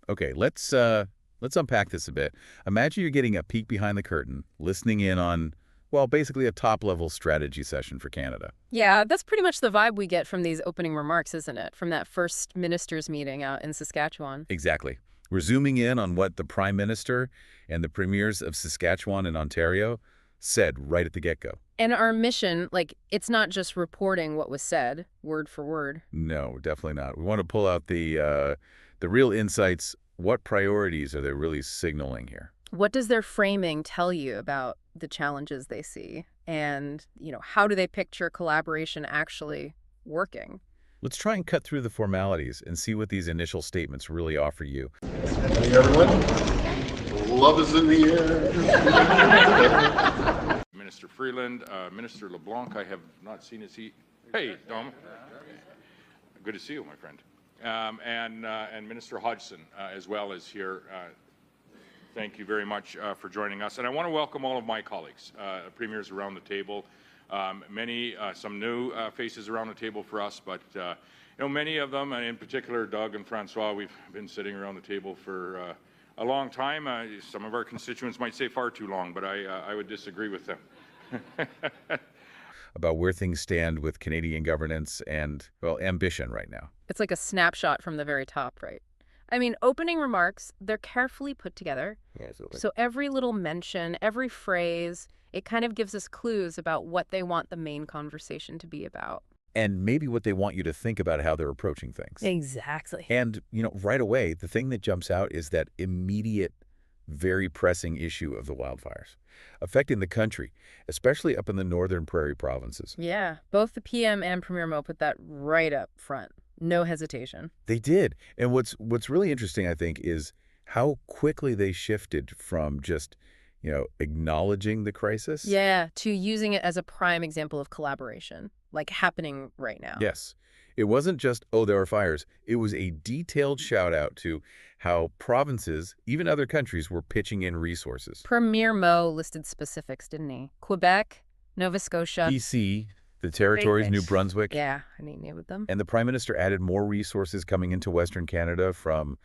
Okay, let's unpack this a bit. Imagine you're getting a peek behind the curtain, listening in on, well, basically a top-level strategy session for Canada. Yeah, that's pretty much the vibe we get from these opening remarks, isn't it? From that first ministers' meeting out in Saskatchewan. Exactly. We're zooming in on what the Prime Minister and the premiers of Saskatchewan and Ontario said right at the get-go. And our mission, it's not just reporting what was said, word for word. No, definitely not. We want to pull out the real insights. What priorities are they really signaling here? What does their framing tell you about the challenges they see? And, how do they picture collaboration actually working? Let's try and cut through the formalities and see what these initial statements really offer you. Hey everyone, love is in the air. Minister Freeland, Minister LeBlanc, I have not seen his seat. Hey, Dom. Good to see you, my friend. And Minister Hodgson as well is here. Thank you very much for joining us. And I want to welcome all of my colleagues, premiers around the table. Some new faces around the table for us, but many of them, and in particular Doug and Francois, we've been sitting around the table for a long time. Some of our constituents might say far too long, but I would disagree with them. About where things stand with Canadian governance and, well, ambition right now. It's like a snapshot from the very top, right? I mean, opening remarks, they're carefully put together. Yeah, absolutely. So every little mention, every phrase, it kind of gives us clues about what they want the main conversation to be about. And maybe what they want you to think about how they're approaching things. Exactly. And, right away, the thing that jumps out is that immediate, very pressing issue of the wildfires affecting the country, especially up in the northern prairie provinces. Yeah, both the PM and Premier Mo put that right up front. No hesitation. They did. And what's really interesting, I think, is how quickly they shifted from just, acknowledging the crisis. Yeah, to using it as a prime example of collaboration, happening right now. Yes. It wasn't just, oh, there are fires. It was a detailed shout out to how provinces, even other countries, were pitching in resources. Premier Mo listed specifics, didn't he? Quebec, Nova Scotia. BC, the territories, New Brunswick. Yeah, I named them. And the Prime Minister added more resources coming into Western Canada from,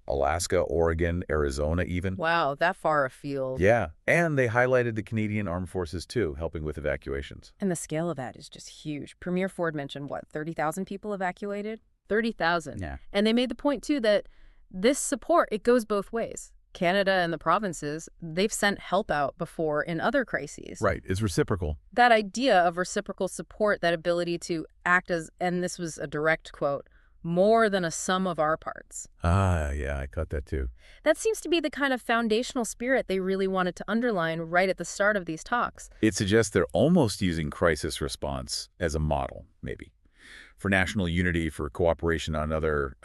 Alaska, Oregon, Arizona even. Wow, that far afield. Yeah, and they highlighted the Canadian Armed Forces, too, helping with evacuations. And the scale of that is just huge. Premier Ford mentioned, 30,000 people evacuated? 30,000. Yeah. And they made the point, too, that this support, it goes both ways. Canada and the provinces, they've sent help out before in other crises. Right, it's reciprocal. That idea of reciprocal support, that ability to act as, and this was a direct quote, more than a sum of our parts. Ah, yeah, I caught that too. That seems to be the kind of foundational spirit they really wanted to underline right at the start of these talks. It suggests they're almost using crisis response as a model, maybe, for national unity, for cooperation on other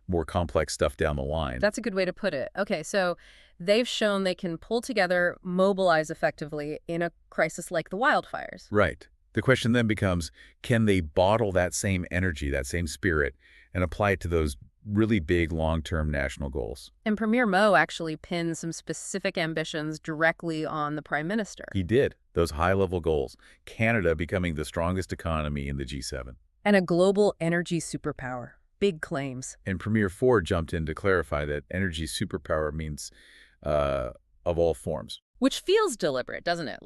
more complex stuff down the line. That's a good way to put it. Okay, so they've shown they can pull together, mobilize effectively in a crisis like the wildfires. Right. The question then becomes, can they bottle that same energy, that same spirit, and apply it to those really big long-term national goals? And Premier Mo actually pinned some specific ambitions directly on the Prime Minister. He did. Those high-level goals. Canada becoming the strongest economy in the G7. And a global energy superpower. Big claims. And Premier Ford jumped in to clarify that energy superpower means of all forms. Which feels deliberate, doesn't it?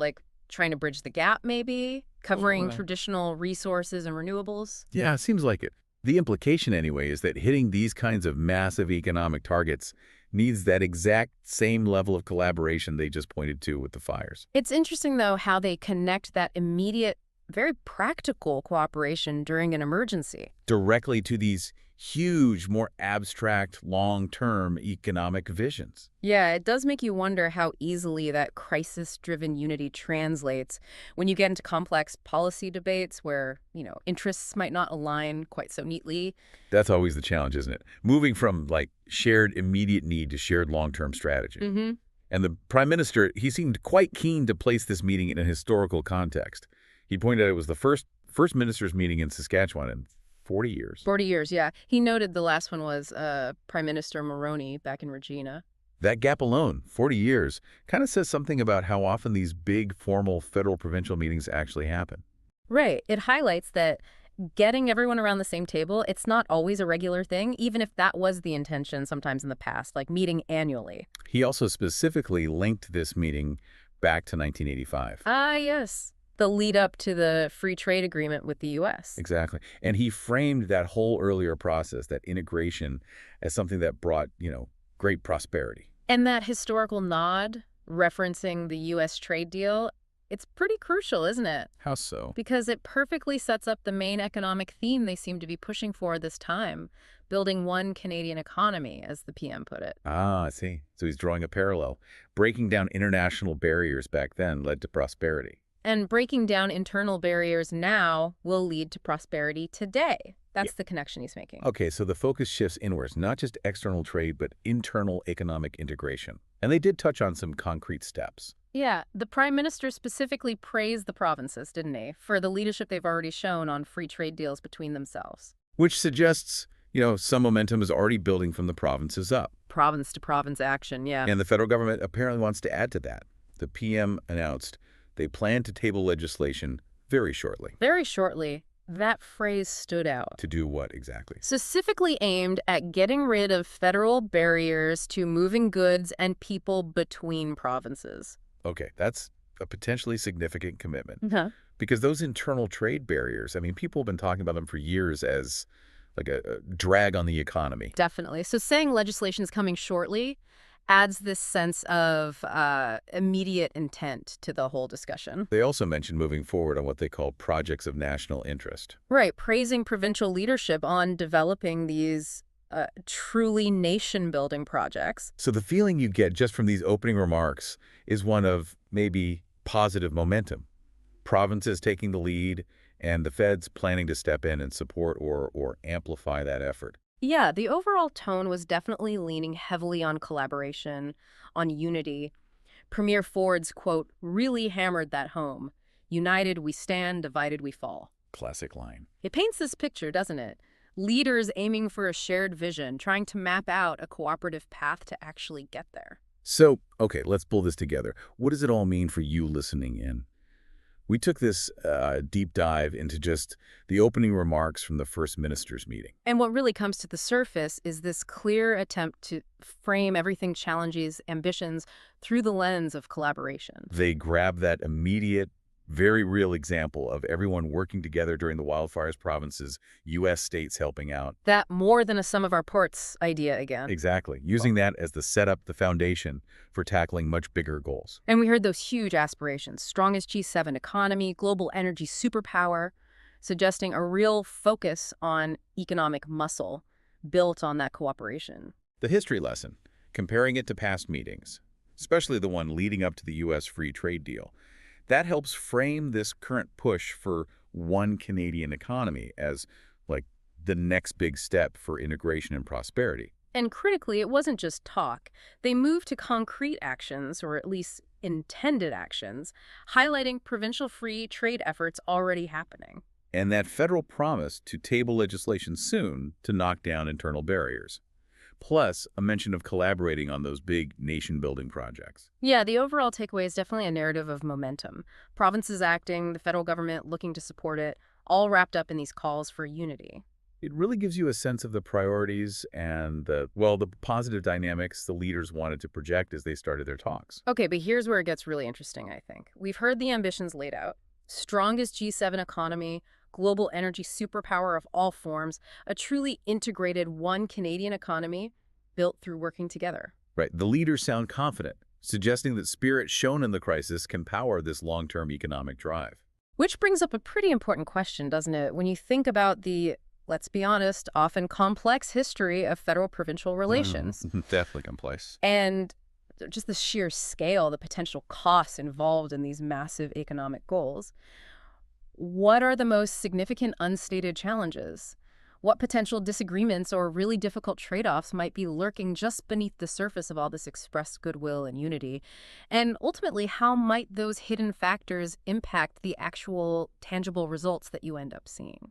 Trying to bridge the gap, maybe? Covering traditional resources and renewables? Yeah, it seems like it. The implication, anyway, is that hitting these kinds of massive economic targets needs that exact same level of collaboration they just pointed to with the fires. It's interesting, though, how they connect that immediate, very practical cooperation during an emergency directly to these huge, more abstract, long-term economic visions. Yeah, it does make you wonder how easily that crisis-driven unity translates when you get into complex policy debates where, interests might not align quite so neatly. That's always the challenge, isn't it? Moving from, shared immediate need to shared long-term strategy. Mm-hmm. And the Prime Minister, he seemed quite keen to place this meeting in a historical context. He pointed out it was the first ministers' meeting in Saskatchewan in 40 years. 40 years, yeah. He noted the last one was Prime Minister Mulroney back in Regina. That gap alone, 40 years, kind of says something about how often these big, formal federal-provincial meetings actually happen. Right. It highlights that getting everyone around the same table, it's not always a regular thing, even if that was the intention sometimes in the past, like meeting annually. He also specifically linked this meeting back to 1985. Ah, yes. The lead up to the free trade agreement with the U.S. Exactly. And he framed that whole earlier process, that integration, as something that brought, great prosperity. And that historical nod referencing the U.S. trade deal, it's pretty crucial, isn't it? How so? Because it perfectly sets up the main economic theme they seem to be pushing for this time, building one Canadian economy, as the PM put it. Ah, I see. So he's drawing a parallel. Breaking down international barriers back then led to prosperity. And breaking down internal barriers now will lead to prosperity today. That's the connection he's making. Okay, so the focus shifts inwards, not just external trade, but internal economic integration. And they did touch on some concrete steps. Yeah, the Prime Minister specifically praised the provinces, didn't he, for the leadership they've already shown on free trade deals between themselves. Which suggests, some momentum is already building from the provinces up. Province-to-province action, yeah. And the federal government apparently wants to add to that. The PM announced they plan to table legislation very shortly. Very shortly. That phrase stood out. To do what exactly? Specifically aimed at getting rid of federal barriers to moving goods and people between provinces. Okay, that's a potentially significant commitment. Uh-huh. Because those internal trade barriers, people have been talking about them for years as like a drag on the economy. Definitely. So saying legislation is coming shortly adds this sense of immediate intent to the whole discussion. They also mentioned moving forward on what they call projects of national interest. Right, praising provincial leadership on developing these truly nation-building projects. So the feeling you get just from these opening remarks is one of maybe positive momentum. Provinces taking the lead and the feds planning to step in and support or amplify that effort. Yeah, the overall tone was definitely leaning heavily on collaboration, on unity. Premier Ford's quote really hammered that home. United we stand, divided we fall. Classic line. It paints this picture, doesn't it? Leaders aiming for a shared vision, trying to map out a cooperative path to actually get there. So, okay, let's pull this together. What does it all mean for you listening in? We took this deep dive into just the opening remarks from the First Minister's meeting. And what really comes to the surface is this clear attempt to frame everything challenges, ambitions through the lens of collaboration. They grab that immediate, very real example of everyone working together during the wildfires provinces, U.S. states helping out. That more than a sum of our parts idea again. Exactly. Using that as the setup, the foundation for tackling much bigger goals. And we heard those huge aspirations, strongest G7 economy, global energy superpower, suggesting a real focus on economic muscle built on that cooperation. The history lesson, comparing it to past meetings, especially the one leading up to the U.S. free trade deal, that helps frame this current push for one Canadian economy as, like, the next big step for integration and prosperity. And critically, it wasn't just talk. They moved to concrete actions, or at least intended actions, highlighting provincial free trade efforts already happening. And that federal promise to table legislation soon to knock down internal barriers. Plus, a mention of collaborating on those big nation-building projects. Yeah, the overall takeaway is definitely a narrative of momentum. Provinces acting, the federal government looking to support it, all wrapped up in these calls for unity. It really gives you a sense of the priorities and the positive dynamics the leaders wanted to project as they started their talks. Okay, but here's where it gets really interesting, I think. We've heard the ambitions laid out. Strongest G7 economy, global energy superpower of all forms, a truly integrated one Canadian economy built through working together. Right. The leaders sound confident, suggesting that spirit shown in the crisis can power this long-term economic drive. Which brings up a pretty important question, doesn't it? When you think about the, let's be honest, often complex history of federal-provincial relations. Definitely complex. And just the sheer scale, the potential costs involved in these massive economic goals. What are the most significant unstated challenges? What potential disagreements or really difficult trade-offs might be lurking just beneath the surface of all this expressed goodwill and unity? And ultimately, how might those hidden factors impact the actual tangible results that you end up seeing?